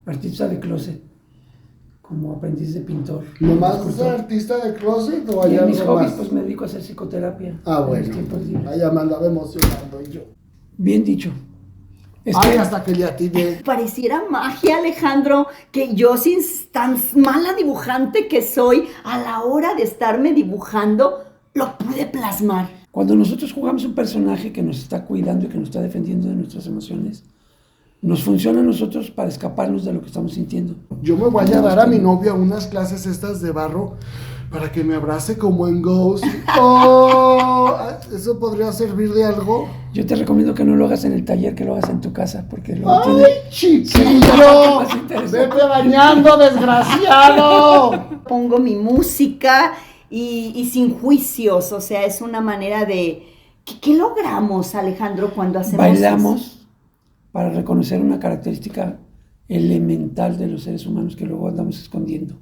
artista de closet, como aprendiz de pintor. ¿Nomás es artista de closet o hay en algo mis hobbies, más? pues me dedico a hacer psicoterapia. Bueno, allá me andaba emocionando y yo. Bien dicho. Hasta que le atiné. Pareciera magia, Alejandro, que yo, sin tan mala dibujante que soy, a la hora de estarme dibujando, lo pude plasmar. Cuando nosotros jugamos un personaje que nos está cuidando y que nos está defendiendo de nuestras emociones, nos funciona a nosotros para escaparnos de lo que estamos sintiendo. Yo me voy a dar a mi novia unas clases estas de barro para que me abrace como en Ghost. ¡Oh! ¿Eso podría servir de algo? Yo te recomiendo que no lo hagas en el taller, que lo hagas en tu casa, porque luego ¡Ay, chiquillo! ¡Vete bañando, desgraciado! Pongo mi música y sin juicios, o sea, es una manera de... ¿Qué logramos, Alejandro, cuando hacemos Bailamos eso? Para reconocer una característica elemental de los seres humanos que luego andamos escondiendo.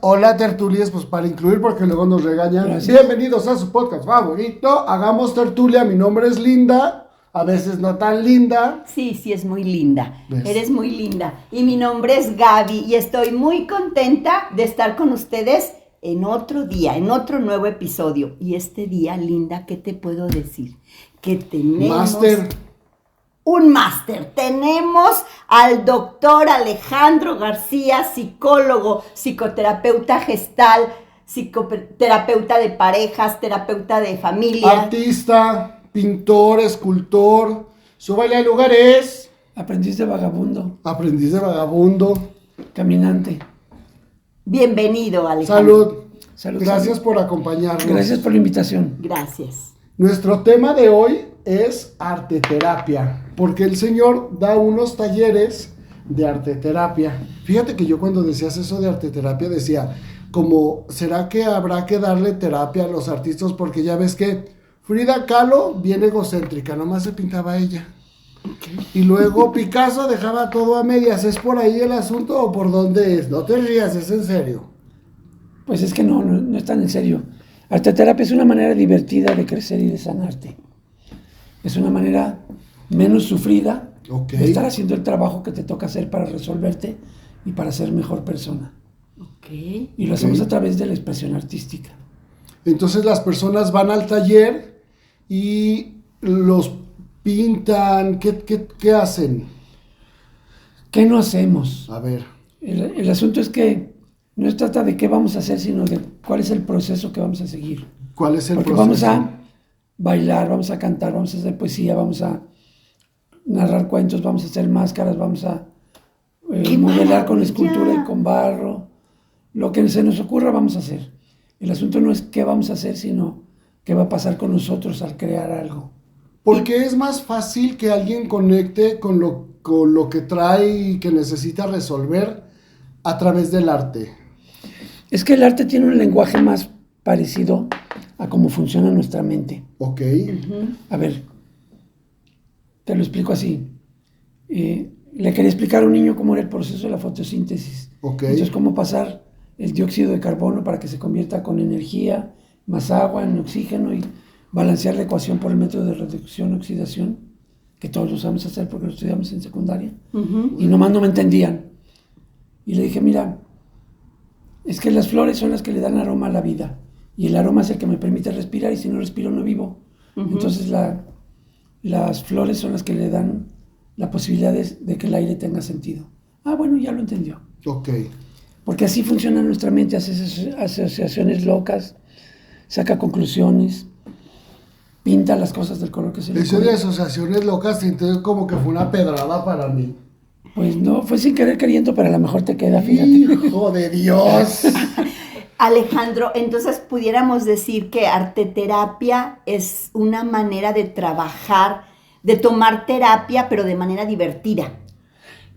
Hola tertulias, pues para incluir porque luego nos regañan. Gracias. Bienvenidos a su podcast favorito, hagamos tertulia, mi nombre es Linda, a veces no tan linda. Sí, es muy linda, ¿Ves? Eres muy linda. Y mi nombre es Gaby y estoy muy contenta de estar con ustedes en otro día, en otro nuevo episodio. Y este día, Linda, ¿qué te puedo decir? Que tenemos... Un máster. Tenemos al doctor Alejandro García, psicólogo, psicoterapeuta gestal, psicoterapeuta de parejas, terapeuta de familia. Artista, pintor, escultor, su baile de lugares. Aprendiz de vagabundo. Aprendiz de vagabundo. Caminante. Bienvenido, Alejandro. Salud. Gracias por acompañarnos. Gracias por la invitación. Gracias. Nuestro tema de hoy es arteterapia, porque el señor da unos talleres de arteterapia. Fíjate que yo cuando decías eso de arteterapia decía, como, ¿será que habrá que darle terapia a los artistas? Porque ya ves que Frida Kahlo, bien egocéntrica, nomás se pintaba ella. Okay. Y luego Picasso dejaba todo a medias. ¿Es por ahí el asunto o por dónde es? No te rías, es en serio. Pues es que no es tan en serio. Arteterapia es una manera divertida de crecer y de sanarte. Es una manera menos sufrida de estar haciendo el trabajo que te toca hacer para resolverte y para ser mejor persona. Y lo hacemos a través de la expresión artística. Entonces las personas van al taller y los pintan. ¿Qué hacen? ¿Qué no hacemos? A ver. El asunto es que no se trata de qué vamos a hacer, sino de cuál es el proceso que vamos a seguir. ¿Cuál es el proceso? Porque vamos a bailar, vamos a cantar, vamos a hacer poesía, vamos a narrar cuentos, vamos a hacer máscaras, vamos a modelar con escultura y con barro. Lo que se nos ocurra vamos a hacer. El asunto no es qué vamos a hacer, sino qué va a pasar con nosotros al crear algo. Porque es más fácil que alguien conecte con lo que trae y que necesita resolver a través del arte. Es que el arte tiene un lenguaje más parecido a cómo funciona nuestra mente. Ok. A ver, te lo explico así. Le quería explicar a un niño cómo era el proceso de la fotosíntesis. Entonces, cómo pasar el dióxido de carbono para que se convierta con energía, más agua, en oxígeno y balancear la ecuación por el método de reducción-oxidación, que todos lo sabemos hacer porque lo estudiamos en secundaria. Y nomás no me entendían. Y le dije, mira, es que las flores son las que le dan aroma a la vida. Y el aroma es el que me permite respirar, y si no respiro no vivo. Entonces las flores son las que le dan la posibilidad de que el aire tenga sentido. Ah, bueno, ya lo entendió. Ok. Porque así funciona nuestra mente, hace asociaciones locas, saca conclusiones, pinta las cosas del color que se le ocurre. Eso de asociaciones locas, entonces como que fue una pedrada para mí. Pues no, fue sin querer queriendo, pero a lo mejor te queda, fíjate. ¡Hijo de Dios! Alejandro, entonces pudiéramos decir que arteterapia es una manera de trabajar, de tomar terapia, pero de manera divertida.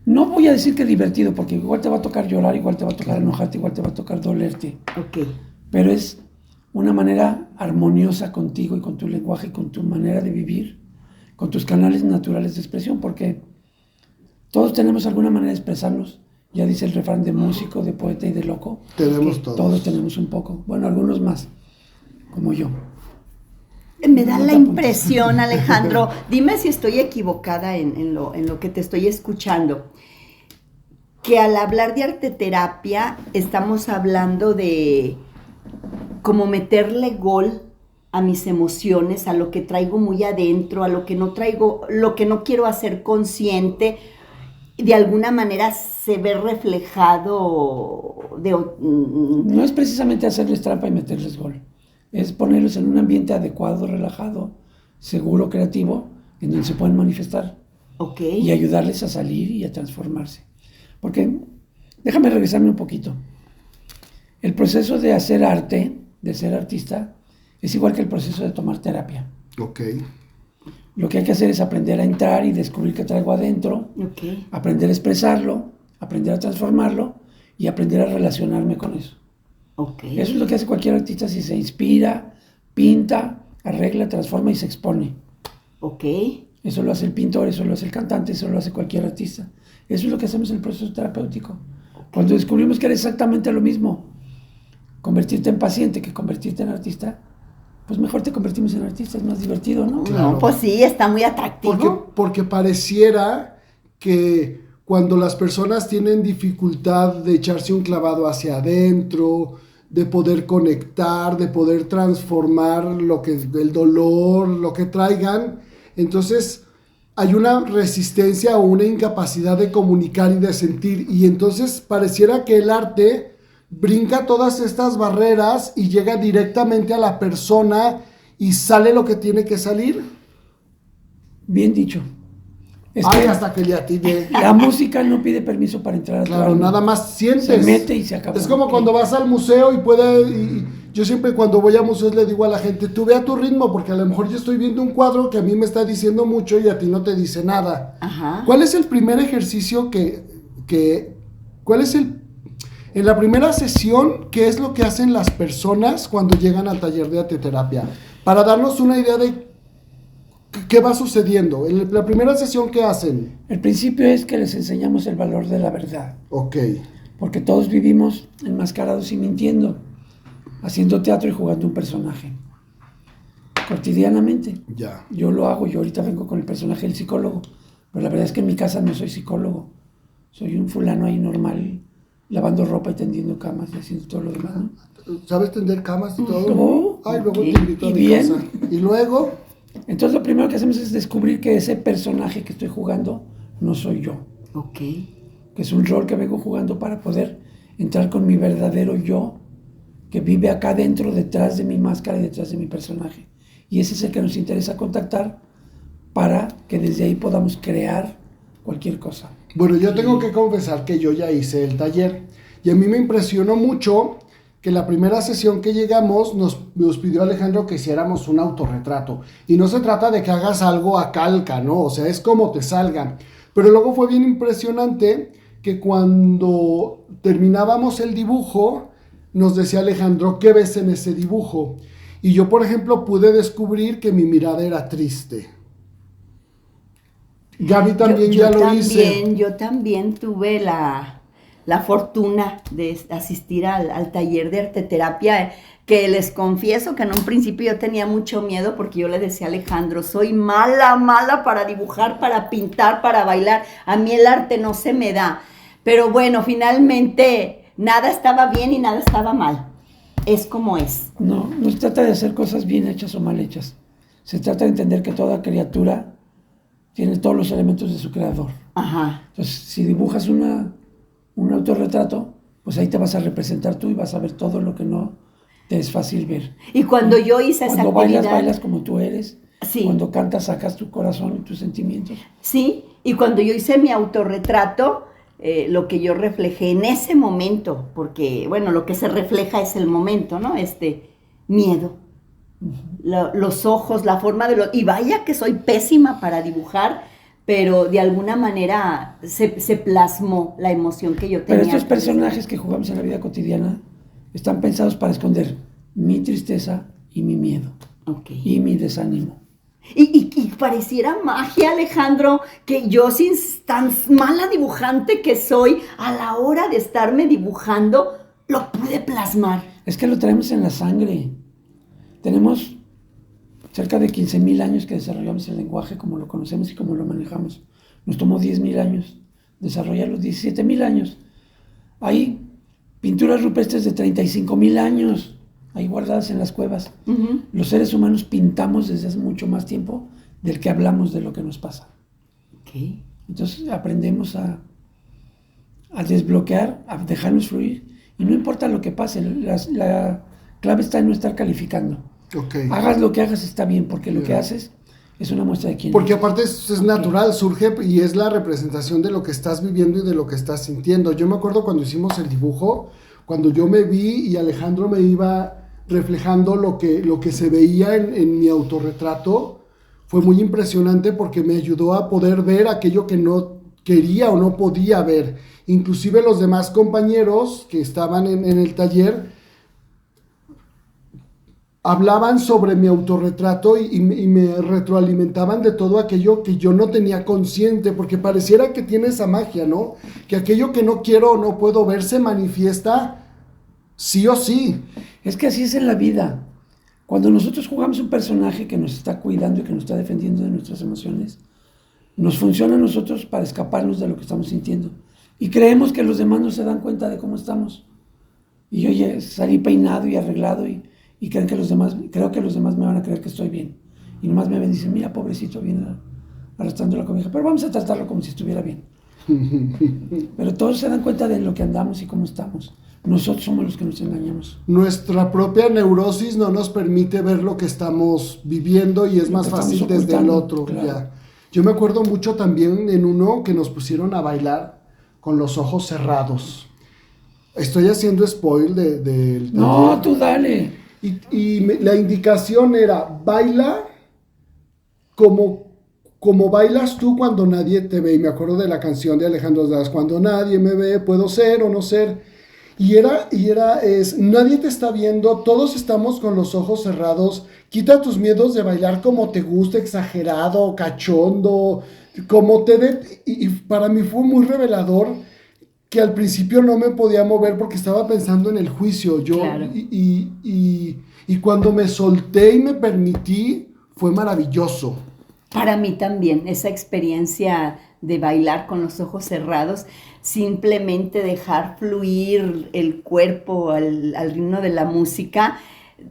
No voy a decir que divertido, porque igual te va a tocar llorar, igual te va a tocar enojarte, igual te va a tocar dolerte. Ok. Pero es una manera armoniosa contigo y con tu lenguaje y con tu manera de vivir, con tus canales naturales de expresión, porque todos tenemos alguna manera de expresarnos. Ya dice el refrán de músico, de poeta y de loco. Tenemos todos. Todos tenemos un poco. Bueno, algunos más, como yo. Me da la impresión, Alejandro, dime si estoy equivocada en lo que te estoy escuchando, que al hablar de arteterapia estamos hablando de como meterle gol a mis emociones, a lo que traigo muy adentro, a lo que no traigo, lo que no quiero hacer consciente, de alguna manera se ve reflejado No es precisamente hacerles trampa y meterles gol, es ponerlos en un ambiente adecuado, relajado, seguro, creativo, en donde se pueden manifestar. Okay. Y ayudarles a salir y a transformarse. Porque, déjame regresarme un poquito. El proceso de hacer arte, de ser artista, es igual que el proceso de tomar terapia. Ok. Lo que hay que hacer es aprender a entrar y descubrir qué traigo adentro, Okay. aprender a expresarlo, aprender a transformarlo y aprender a relacionarme con eso. Okay. Eso es lo que hace cualquier artista si se inspira, pinta, arregla, transforma y se expone. Ok. Eso lo hace el pintor, eso lo hace el cantante, eso lo hace cualquier artista. Eso es lo que hacemos en el proceso terapéutico. Cuando descubrimos que era exactamente lo mismo, convertirte en paciente que convertirte en artista, pues mejor te convertimos en artista, es más divertido, ¿no? Claro. No, pues sí, está muy atractivo. Porque pareciera que cuando las personas tienen dificultad de echarse un clavado hacia adentro, de poder conectar, de poder transformar lo que el dolor, lo que traigan, entonces hay una resistencia o una incapacidad de comunicar y de sentir, y entonces pareciera que el arte brinca todas estas barreras y llega directamente a la persona y sale lo que tiene que salir. Bien dicho. Hasta que le atiné. La música no pide permiso para entrar a tu alma. Nada más sientes. Se mete y se acaba. Es como cuando vas al museo y yo siempre cuando voy a museos le digo a la gente, tú ve a tu ritmo, porque a lo mejor yo estoy viendo un cuadro que a mí me está diciendo mucho y a ti no te dice nada. Ajá. ¿Cuál es el primer ejercicio en la primera sesión, qué es lo que hacen las personas cuando llegan al taller de arteterapia? Para darnos una idea de qué va sucediendo. En la primera sesión, ¿qué hacen? El principio es que les enseñamos el valor de la verdad. Ok. Porque todos vivimos enmascarados y mintiendo, haciendo teatro y jugando un personaje. Cotidianamente. Ya. Yo lo hago, yo ahorita vengo con el personaje del psicólogo, pero la verdad es que en mi casa no soy psicólogo. Soy un fulano ahí normal, lavando ropa y tendiendo camas y haciendo todo lo demás, ¿no? ¿Sabes tender camas y todo? No. Ay, luego Okay. te invito a ¿Y mi bien? casa. Y luego... Entonces lo primero que hacemos es descubrir que ese personaje que estoy jugando no soy yo. Ok. Que es un rol que vengo jugando para poder entrar con mi verdadero yo, que vive acá dentro, detrás de mi máscara y detrás de mi personaje. Y ese es el que nos interesa contactar para que desde ahí podamos crear cualquier cosa. Bueno, yo tengo que confesar que yo ya hice el taller y a mí me impresionó mucho que la primera sesión que llegamos nos pidió Alejandro que hiciéramos un autorretrato. Y no se trata de que hagas algo a calca, ¿no? O sea, es como te salga. Pero luego fue bien impresionante que cuando terminábamos el dibujo, nos decía Alejandro, ¿qué ves en ese dibujo? Y yo, por ejemplo, pude descubrir que mi mirada era triste. Gaby también hice. Yo también tuve la fortuna de asistir al taller de arteterapia, que les confieso que en un principio yo tenía mucho miedo porque yo le decía a Alejandro, soy mala para dibujar, para pintar, para bailar, a mí el arte no se me da. Pero bueno, finalmente nada estaba bien y nada estaba mal. Es como es. No se trata de hacer cosas bien hechas o mal hechas. Se trata de entender que toda criatura tiene todos los elementos de su creador. Ajá. Entonces, si dibujas un autorretrato, pues ahí te vas a representar tú y vas a ver todo lo que no te es fácil ver. Y cuando yo hice esa actividad... Bailas como tú eres. Sí. Cuando cantas, sacas tu corazón y tus sentimientos. Sí, y cuando yo hice mi autorretrato, lo que yo reflejé en ese momento, porque, bueno, lo que se refleja es el momento, ¿no? Miedo. Los ojos, la forma de y vaya que soy pésima para dibujar, pero de alguna manera se plasmó la emoción que yo tenía. Pero estos personajes que jugamos en la vida cotidiana están pensados para esconder mi tristeza y mi miedo. Y mi desánimo. Y pareciera magia, Alejandro, que yo, sin tan mala dibujante que soy, a la hora de estarme dibujando, lo pude plasmar. Es que lo traemos en la sangre. Tenemos cerca de 15,000 años que desarrollamos el lenguaje como lo conocemos y como lo manejamos. Nos tomó 10,000 años desarrollarlo, 17,000 años. Hay pinturas rupestres de 35,000 años ahí guardadas en las cuevas. Uh-huh. Los seres humanos pintamos desde hace mucho más tiempo del que hablamos de lo que nos pasa. Okay. Entonces aprendemos a desbloquear, a dejarnos fluir, y no importa lo que pase, la clave está en no estar calificando. Okay. Hagas lo que hagas, está bien, porque lo que haces es una muestra de quién eres. Porque aparte es natural, surge y es la representación de lo que estás viviendo y de lo que estás sintiendo. Yo me acuerdo cuando hicimos el dibujo, cuando yo me vi y Alejandro me iba reflejando lo que se veía en mi autorretrato, fue muy impresionante porque me ayudó a poder ver aquello que no quería o no podía ver. Inclusive los demás compañeros que estaban en el taller hablaban sobre mi autorretrato y me retroalimentaban de todo aquello que yo no tenía consciente, porque pareciera que tiene esa magia, ¿no? Que aquello que no quiero o no puedo ver se manifiesta sí o sí. Es que así es en la vida. Cuando nosotros jugamos un personaje que nos está cuidando y que nos está defendiendo de nuestras emociones, nos funciona a nosotros para escaparnos de lo que estamos sintiendo. Y creemos que los demás no se dan cuenta de cómo estamos. Y yo ya salí peinado y arreglado y creo que los demás me van a creer que estoy bien. Y nomás me ven y dicen, mira, pobrecito, viene arrastrando la cobija. Pero vamos a tratarlo como si estuviera bien. Pero todos se dan cuenta de lo que andamos y cómo estamos. Nosotros somos los que nos engañamos. Nuestra propia neurosis no nos permite ver lo que estamos viviendo y es más fácil desde el otro. Claro. Ya. Yo me acuerdo mucho también en uno que nos pusieron a bailar con los ojos cerrados. Estoy haciendo spoil del... No, tú dale. Y la indicación era, baila como bailas tú cuando nadie te ve. Y me acuerdo de la canción de Alejandro Sanz, cuando nadie me ve, puedo ser o no ser. Y nadie te está viendo, todos estamos con los ojos cerrados. Quita tus miedos de bailar como te gusta, exagerado, cachondo, como te dé. Y para mí fue muy revelador que al principio no me podía mover porque estaba pensando en el juicio. Claro. Y cuando me solté y me permití, fue maravilloso. Para mí también, esa experiencia de bailar con los ojos cerrados, simplemente dejar fluir el cuerpo al ritmo de la música,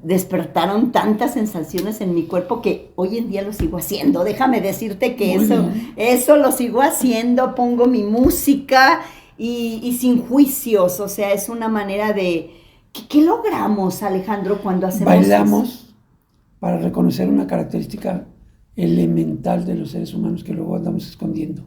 despertaron tantas sensaciones en mi cuerpo que hoy en día lo sigo haciendo. Déjame decirte que eso lo sigo haciendo, pongo mi música y sin juicios, o sea, es una manera de... ¿Qué logramos, Alejandro, cuando hacemos Bailamos eso? Para reconocer una característica elemental de los seres humanos que luego andamos escondiendo.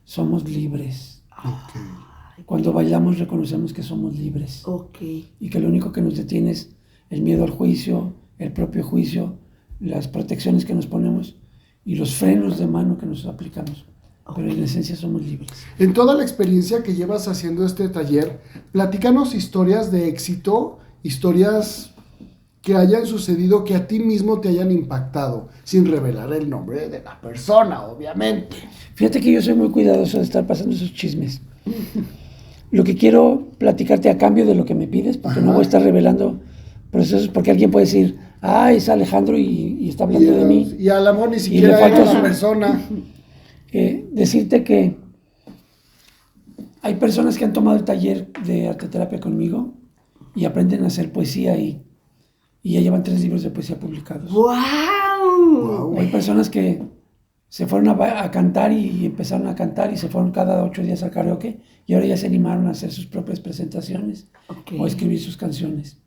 Somos libres. Okay. Cuando bailamos reconocemos que somos libres. Okay. Y que lo único que nos detiene es el miedo al juicio, el propio juicio, las protecciones que nos ponemos y los frenos de mano que nos aplicamos. Pero en esencia somos libres. En toda la experiencia que llevas haciendo este taller, platícanos historias de éxito, historias que hayan sucedido, que a ti mismo te hayan impactado, sin revelar el nombre de la persona, obviamente. Fíjate que yo soy muy cuidadoso de estar pasando esos chismes. Lo que quiero platicarte a cambio de lo que me pides, porque no voy a estar revelando procesos, porque alguien puede decir, es Alejandro y está hablando de mí. Y al amor ni siquiera es la persona. Decirte que hay personas que han tomado el taller de arteterapia conmigo y aprenden a hacer poesía y ya llevan 3 libros de poesía publicados. ¡Wow! Hay personas que se fueron a cantar y empezaron a cantar y se fueron cada 8 días al karaoke y ahora ya se animaron a hacer sus propias presentaciones o a escribir sus canciones.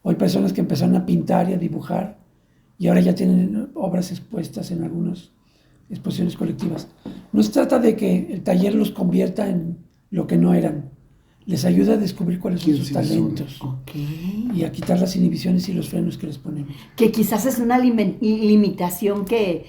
O hay personas que empezaron a pintar y a dibujar y ahora ya tienen obras expuestas en algunas exposiciones colectivas. No se trata de que el taller los convierta en lo que no eran. Les ayuda a descubrir cuáles son sus talentos y a quitar las inhibiciones y los frenos que les ponemos. Que quizás es una limitación que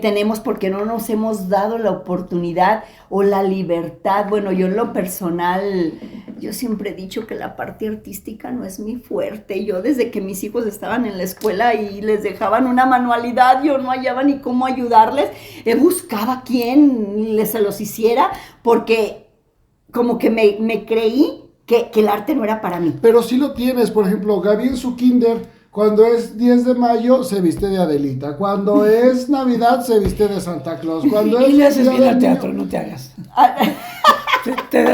tenemos porque no nos hemos dado la oportunidad o la libertad. Bueno, yo en lo personal Yo siempre he dicho que la parte artística no es mi fuerte. Yo desde que mis hijos estaban en la escuela y les dejaban una manualidad, yo no hallaba ni cómo ayudarles. Buscaba quién se los hiciera porque como que me creí que el arte no era para mí. Pero sí lo tienes, por ejemplo, Gaby en su kinder, cuando es 10 de mayo se viste de Adelita, cuando es Navidad se viste de Santa Claus, cuando y es le haces Día bien del al Niño- teatro, no te hagas.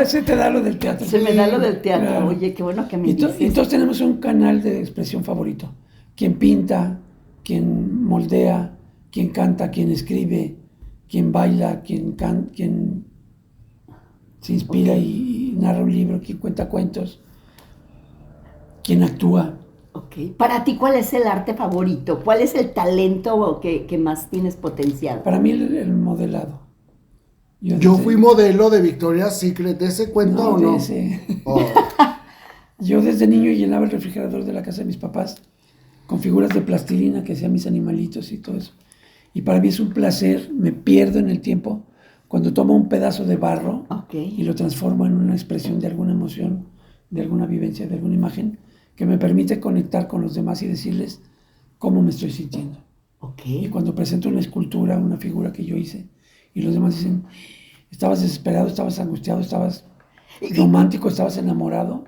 Se te da lo del teatro. Se me da lo del teatro. Claro. Oye, qué bueno que me Y dices. todos tenemos un canal de expresión favorito. Quien pinta, quien moldea, quien canta, quien escribe, quien baila, quien se inspira y narra un libro, quien cuenta cuentos, quien actúa. Ok. Para ti, ¿cuál es el arte favorito? ¿Cuál es el talento que más tienes potenciado? Para mí el modelado. Yo fui modelo de Victoria's Secret, ¿de ese cuento o no? Oh. Yo desde niño llenaba el refrigerador de la casa de mis papás con figuras de plastilina que hacían mis animalitos y todo eso. Y para mí es un placer, me pierdo en el tiempo cuando tomo un pedazo de barro y lo transformo en una expresión de alguna emoción, de alguna vivencia, de alguna imagen que me permite conectar con los demás y decirles cómo me estoy sintiendo. Y cuando presento una escultura, una figura que yo hice, y los demás dicen, estabas desesperado, estabas angustiado, estabas romántico, estabas enamorado,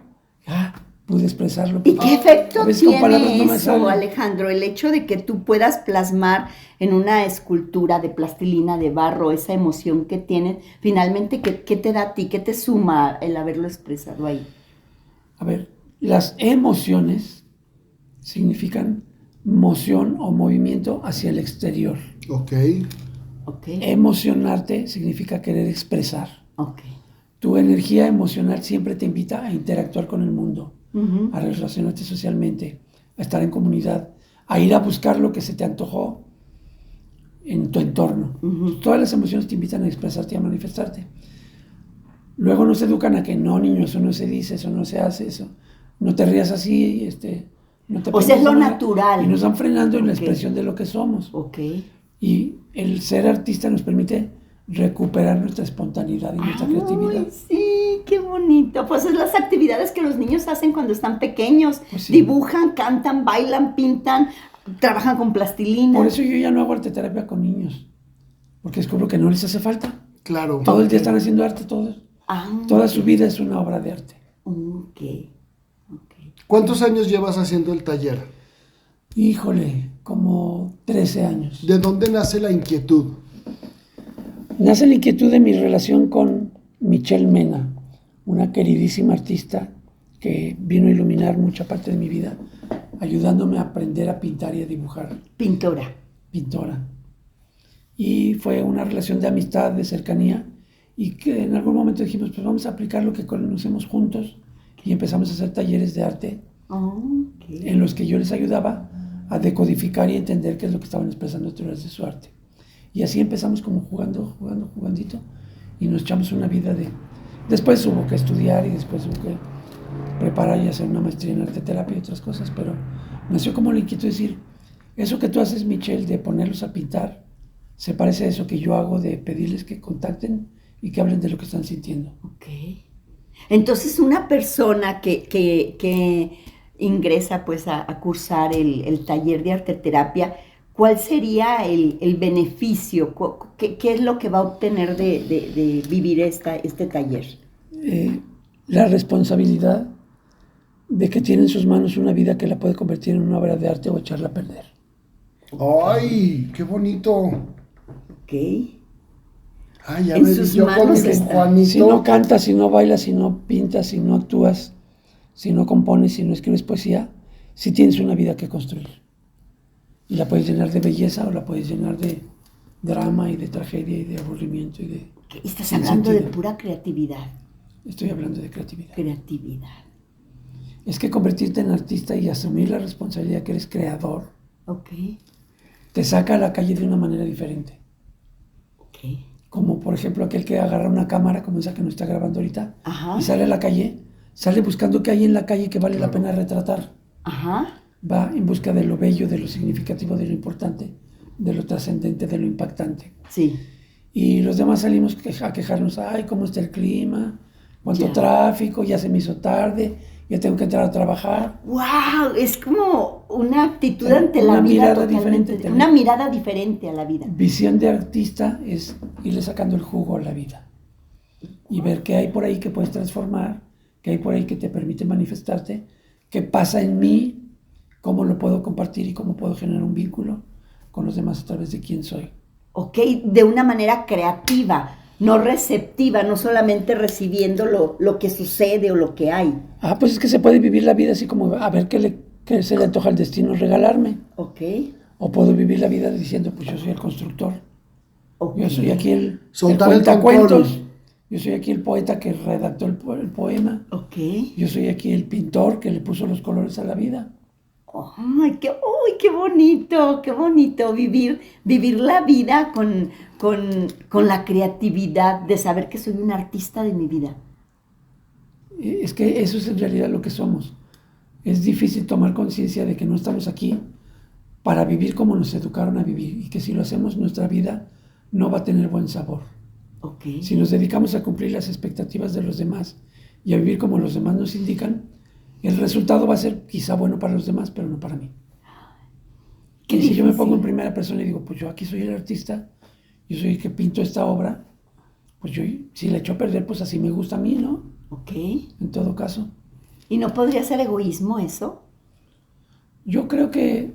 pude expresarlo. ¿Y qué efecto tiene no eso, Alejandro? El hecho de que tú puedas plasmar en una escultura de plastilina, de barro, esa emoción que tienes, finalmente, ¿qué te da a ti? ¿Qué te suma el haberlo expresado ahí? A ver, las emociones significan moción o movimiento hacia el exterior. Emocionarte significa querer expresar. Tu energía emocional siempre te invita a interactuar con el mundo, a relacionarte socialmente, a estar en comunidad, a ir a buscar lo que se te antojó en tu entorno. Todas las emociones te invitan a expresarte y a manifestarte. Luego nos educan a que no, niño, eso no se dice, eso no se hace, eso. No te rías así, no te es lo natural. Y nos van frenando en la expresión de lo que somos. Y el ser artista nos permite recuperar nuestra espontaneidad y nuestra creatividad. Sí, qué bonito. Pues es las actividades que los niños hacen cuando están pequeños. Pues sí. Dibujan, cantan, bailan, pintan, trabajan con plastilina. Por eso yo ya no hago arteterapia con niños, porque descubro que no les hace falta. Claro. Todo el día están haciendo arte todos. Toda su vida es una obra de arte. ¿Cuántos años llevas haciendo el taller? Híjole, como 13 años. ¿De dónde nace la inquietud? Nace la inquietud de mi relación con Michelle Mena, una queridísima artista que vino a iluminar mucha parte de mi vida, ayudándome a aprender a pintar y a dibujar. Pintora. Y fue una relación de amistad, de cercanía, y que en algún momento dijimos, pues vamos a aplicar lo que conocemos juntos, y empezamos a hacer talleres de arte en los que yo les ayudaba a decodificar y entender qué es lo que estaban expresando a través de su arte. Y así empezamos como jugandito, y nos echamos una vida de... Después hubo que estudiar y después hubo que preparar y hacer una maestría en arteterapia y otras cosas, pero nació como la inquietud de decir, eso que tú haces, Michelle, de ponerlos a pintar, se parece a eso que yo hago de pedirles que contacten y que hablen de lo que están sintiendo. Entonces una persona que ingresa pues a cursar el taller de arteterapia, ¿cuál sería el beneficio? ¿Qué es lo que va a obtener de vivir este taller? La responsabilidad de que tiene en sus manos una vida que la puede convertir en una obra de arte o echarla a perder. ¡Ay, qué bonito! Ay, ya en me sus yo manos con mi está. Juanito. Si no cantas, si no bailas, si no pintas, si no actúas, si no compones, si no escribes poesía, si tienes una vida que construir. Y la puedes llenar de belleza o la puedes llenar de drama y de tragedia y de aburrimiento y de... Estás hablando de pura creatividad. Estoy hablando de creatividad. Es que convertirte en artista y asumir la responsabilidad que eres creador te saca a la calle de una manera diferente. Como por ejemplo aquel que agarra una cámara como esa que nos está grabando ahorita y sale a la calle, sale buscando qué hay en la calle que vale la pena retratar. Va en busca de lo bello, de lo significativo, de lo importante, de lo trascendente, de lo impactante. Y los demás salimos a quejarnos, ay, cómo está el clima, cuánto tráfico, ya se me hizo tarde, ya tengo que entrar a trabajar. ¡Wow! Es como una actitud ante la vida totalmente, una mirada diferente a la vida. Visión de artista es irle sacando el jugo a la vida y ver qué hay por ahí que puedes transformar, qué hay por ahí que te permite manifestarte, qué pasa en mí, cómo lo puedo compartir y cómo puedo generar un vínculo con los demás a través de quién soy. Ok, de una manera creativa, no receptiva, no solamente recibiendo lo que sucede o lo que hay. Pues es que se puede vivir la vida así como a ver qué se le antoja al destino regalarme. Ok. O puedo vivir la vida diciendo, pues yo soy el constructor. Okay. Yo soy aquí el cuentacuentos. Yo soy aquí el poeta que redactó el poema. Ok. Yo soy aquí el pintor que le puso los colores a la vida. ¡Ay, qué bonito vivir la vida con la creatividad de saber que soy un artista de mi vida! Es que eso es en realidad lo que somos. Es difícil tomar conciencia de que no estamos aquí para vivir como nos educaron a vivir y que si lo hacemos nuestra vida no va a tener buen sabor. Okay. Si nos dedicamos a cumplir las expectativas de los demás y a vivir como los demás nos indican, el resultado va a ser quizá bueno para los demás, pero no para mí. Y si yo me pongo en primera persona y digo, pues yo aquí soy el artista, yo soy el que pinto esta obra, pues yo, si la echo a perder, pues así me gusta a mí, ¿no? Ok. En todo caso. ¿Y no podría ser egoísmo eso? Yo creo que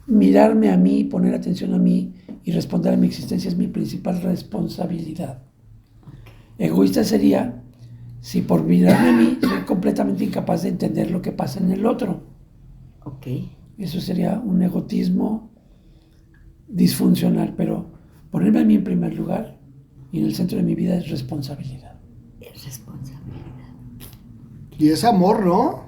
mirarme a mí, poner atención a mí y responder a mi existencia es mi principal responsabilidad. Okay. Egoísta sería si por mirarme a mí soy completamente incapaz de entender lo que pasa en el otro. Ok. Eso sería un egotismo disfuncional, pero ponerme a mí en primer lugar y en el centro de mi vida es responsabilidad. Es responsabilidad. Y es amor, ¿no?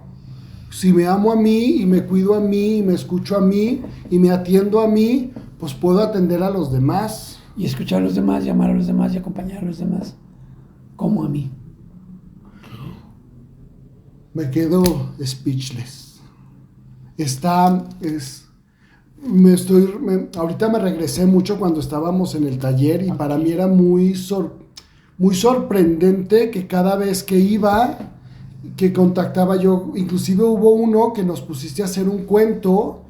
Si me amo a mí y me cuido a mí y me escucho a mí y me atiendo a mí, pues puedo atender a los demás. Y escuchar a los demás, y amar a los demás y acompañar a los demás como a mí. Me quedo speechless. Ahorita me regresé mucho cuando estábamos en el taller y para mí era muy sorprendente que cada vez que iba, que contactaba yo, inclusive hubo uno que nos pusiste a hacer un cuento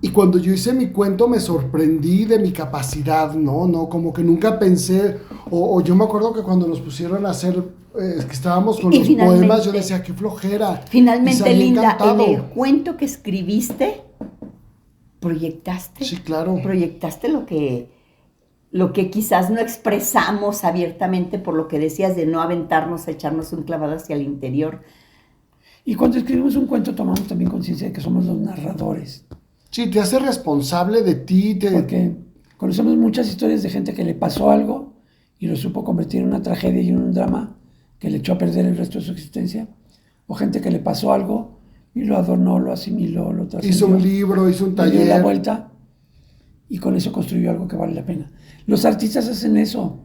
y cuando yo hice mi cuento me sorprendí de mi capacidad, ¿no? Como que nunca pensé, o yo me acuerdo que cuando nos pusieron a hacer, que estábamos con los poemas, yo decía, qué flojera. Finalmente, Linda, en el cuento que escribiste, proyectaste. Sí, claro. Proyectaste lo que quizás no expresamos abiertamente por lo que decías de no aventarnos a echarnos un clavado hacia el interior. Y cuando escribimos un cuento tomamos también conciencia de que somos los narradores. Sí, te hace responsable de ti. Porque conocemos muchas historias de gente que le pasó algo y lo supo convertir en una tragedia y en un drama que le echó a perder el resto de su existencia. O gente que le pasó algo y lo adornó, lo asimiló, lo trascendió. Hizo un libro, hizo un taller. Le dio la vuelta y con eso construyó algo que vale la pena. Los artistas hacen eso.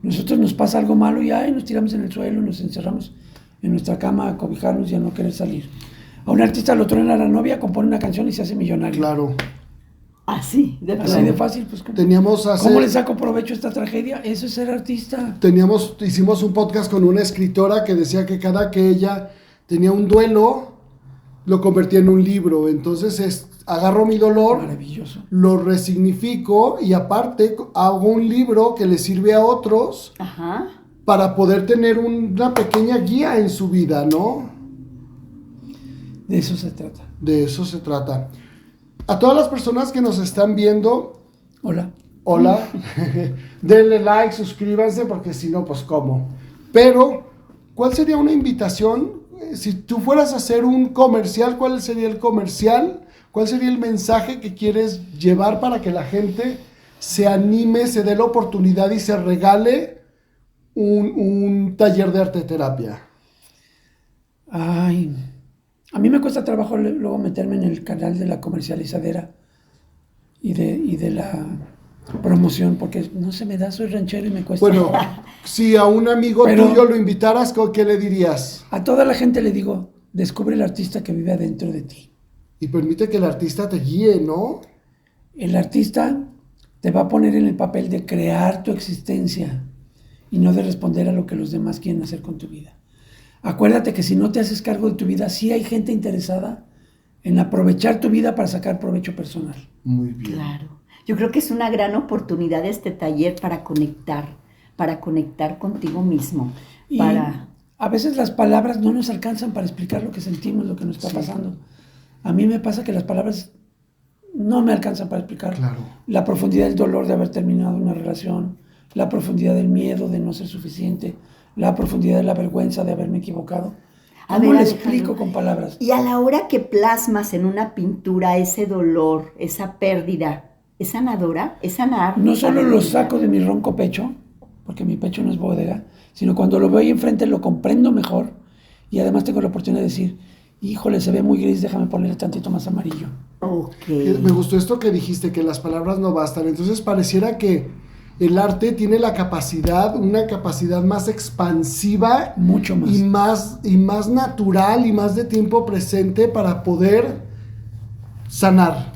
Nosotros nos pasa algo malo y nos tiramos en el suelo, nos encerramos en nuestra cama a cobijarnos y a no querer salir. A un artista lo truena a la novia, compone una canción y se hace millonario. Claro. Así de fácil. Pues, ¿Cómo le saco provecho a esta tragedia? Eso es ser artista. Hicimos un podcast con una escritora que decía que cada que ella tenía un duelo, lo convertía en un libro. Entonces agarro mi dolor, maravilloso, lo resignifico y aparte hago un libro que le sirve a otros. Ajá. Para poder tener una pequeña guía en su vida, ¿no? De eso se trata. De eso se trata. A todas las personas que nos están viendo, hola. Denle like, suscríbanse, porque si no, pues ¿cómo? Pero, ¿cuál sería una invitación? Si tú fueras a hacer un comercial, ¿cuál sería el comercial? ¿Cuál sería el mensaje que quieres llevar para que la gente se anime, se dé la oportunidad y se regale un taller de arteterapia? Ay, a mí me cuesta trabajo luego meterme en el canal de la comercializadera y de la promoción, porque no se me da, soy ranchero y me cuesta. Bueno, si a un amigo tuyo lo invitaras, ¿qué le dirías? A toda la gente le digo, descubre el artista que vive adentro de ti. Y permite que el artista te guíe, ¿no? El artista te va a poner en el papel de crear tu existencia y no de responder a lo que los demás quieren hacer con tu vida. Acuérdate que si no te haces cargo de tu vida, sí hay gente interesada en aprovechar tu vida para sacar provecho personal. Muy bien. Claro. Yo creo que es una gran oportunidad este taller para conectar contigo mismo. Y a veces las palabras no nos alcanzan para explicar lo que sentimos, lo que nos está pasando. A mí me pasa que las palabras no me alcanzan para explicar la profundidad del dolor de haber terminado una relación, la profundidad del miedo de no ser suficiente, la profundidad de la vergüenza de haberme equivocado. ¿Cómo le explico con palabras? Y a la hora que plasmas en una pintura ese dolor, esa pérdida, ¿es sanadora? ¿Es sanar? No solo lo saco de mi ronco pecho, porque mi pecho no es bodega, sino cuando lo veo ahí enfrente lo comprendo mejor y además tengo la oportunidad de decir, híjole, se ve muy gris, déjame ponerle tantito más amarillo. Okay. Me gustó esto que dijiste, que las palabras no bastan. Entonces pareciera que el arte tiene la capacidad, una capacidad más expansiva, mucho más. Y más natural y más de tiempo presente para poder sanar.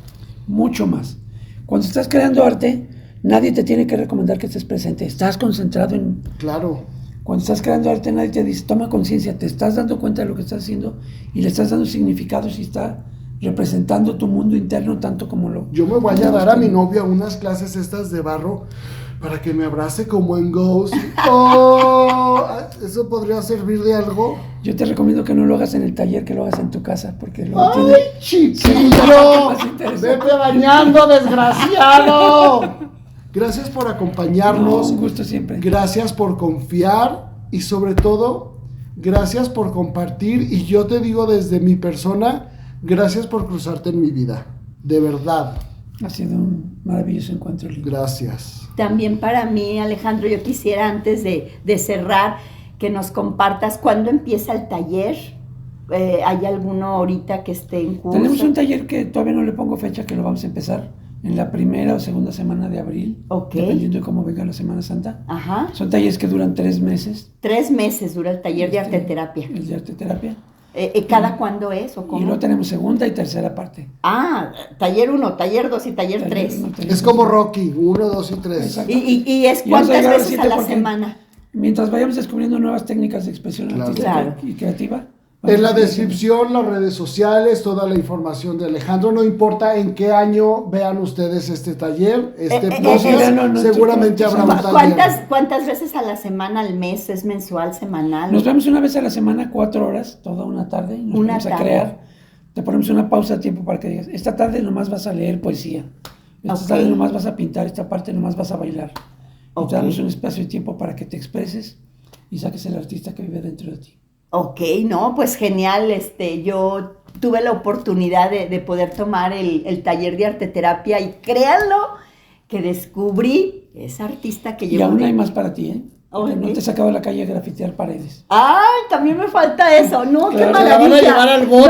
Mucho más. Cuando estás creando arte, nadie te tiene que recomendar que estés presente. Estás concentrado en... Claro. Cuando estás creando arte, nadie te dice, toma conciencia, te estás dando cuenta de lo que estás haciendo y le estás dando significados y está representando tu mundo interno tanto como lo... Yo me voy a dar a mi novia unas clases estas de barro para que me abrace como en Ghost. ¡Oh! ¿Eso podría servir de algo? Yo te recomiendo que no lo hagas en el taller, que lo hagas en tu casa, porque lo ¡ay, chiquillo! ¡Vete bañando, desgraciado! Gracias por acompañarnos. No, un gusto siempre. Gracias por confiar y sobre todo, gracias por compartir. Y yo te digo desde mi persona, gracias por cruzarte en mi vida. De verdad. Ha sido un maravilloso encuentro, Linda. Gracias. También para mí, Alejandro, yo quisiera antes de cerrar que nos compartas cuándo empieza el taller. ¿Hay alguno ahorita que esté en curso? Tenemos un taller que todavía no le pongo fecha, que lo vamos a empezar en la primera o segunda semana de abril, dependiendo de cómo venga la Semana Santa. Ajá. Son talleres que duran 3 meses. 3 meses dura el taller de arteterapia. El de arteterapia. ¿Cada cuándo es o cómo? Y luego tenemos segunda y tercera parte. Ah, taller 1, taller 2 y taller 3. Es como Rocky, 1, 2 y 3. ¿Y es cuántas veces a la semana? Mientras vayamos descubriendo nuevas técnicas de expresión artística y creativa. En la descripción, las redes sociales, toda la información de Alejandro. No importa en qué año vean ustedes este taller, seguramente habrá un taller. ¿Cuántas veces a la semana, al mes? ¿Es mensual, semanal? Nos vemos una vez a la semana, 4 horas, toda una tarde. Y nos vamos a crear. Te ponemos una pausa de tiempo para que digas, esta tarde nomás vas a leer poesía. Esta tarde nomás vas a pintar, esta parte nomás vas a bailar. Y te damos un espacio de tiempo para que te expreses y saques el artista que vive dentro de ti. Ok, no, pues genial, yo tuve la oportunidad de poder tomar el taller de arteterapia y créanlo que descubrí esa artista que llevo. Y aún hay más para ti, ¿eh? Okay. No te he sacado a la calle a grafitear paredes. ¡Ay, también me falta eso! ¡No, qué maravilla! ¡Te van a llevar al bote!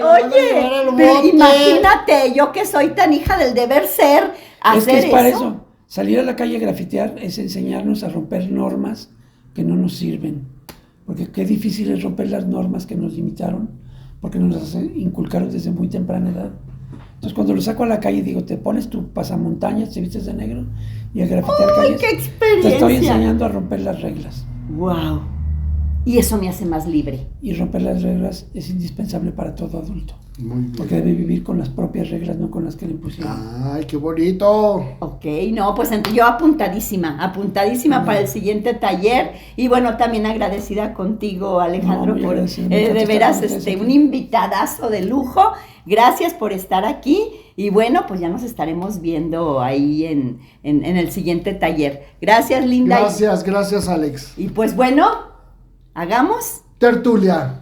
No, oye, pero imagínate, yo que soy tan hija del deber ser, hacer eso. Es que es para eso. Salir a la calle a grafitear es enseñarnos a romper normas que no nos sirven. Porque qué difícil es romper las normas que nos limitaron, porque nos las inculcaron desde muy temprana edad. Entonces cuando lo saco a la calle digo, te pones tu pasamontañas, te vistes de negro y a grafitear calles. ¡Qué experiencia! Te estoy enseñando a romper las reglas. ¡Wow! Y eso me hace más libre. Y romper las reglas es indispensable para todo adulto. Muy bien. Porque debe vivir con las propias reglas, no con las que le impusieron. ¡Ay, qué bonito! Ok, no, pues yo apuntadísima para el siguiente taller. Y bueno, también agradecida contigo, Alejandro, por de veras un invitadazo de lujo. Gracias por estar aquí. Y bueno, pues ya nos estaremos viendo ahí en el siguiente taller. Gracias, Linda. Gracias, Alex. Y pues bueno, hagamos tertulia.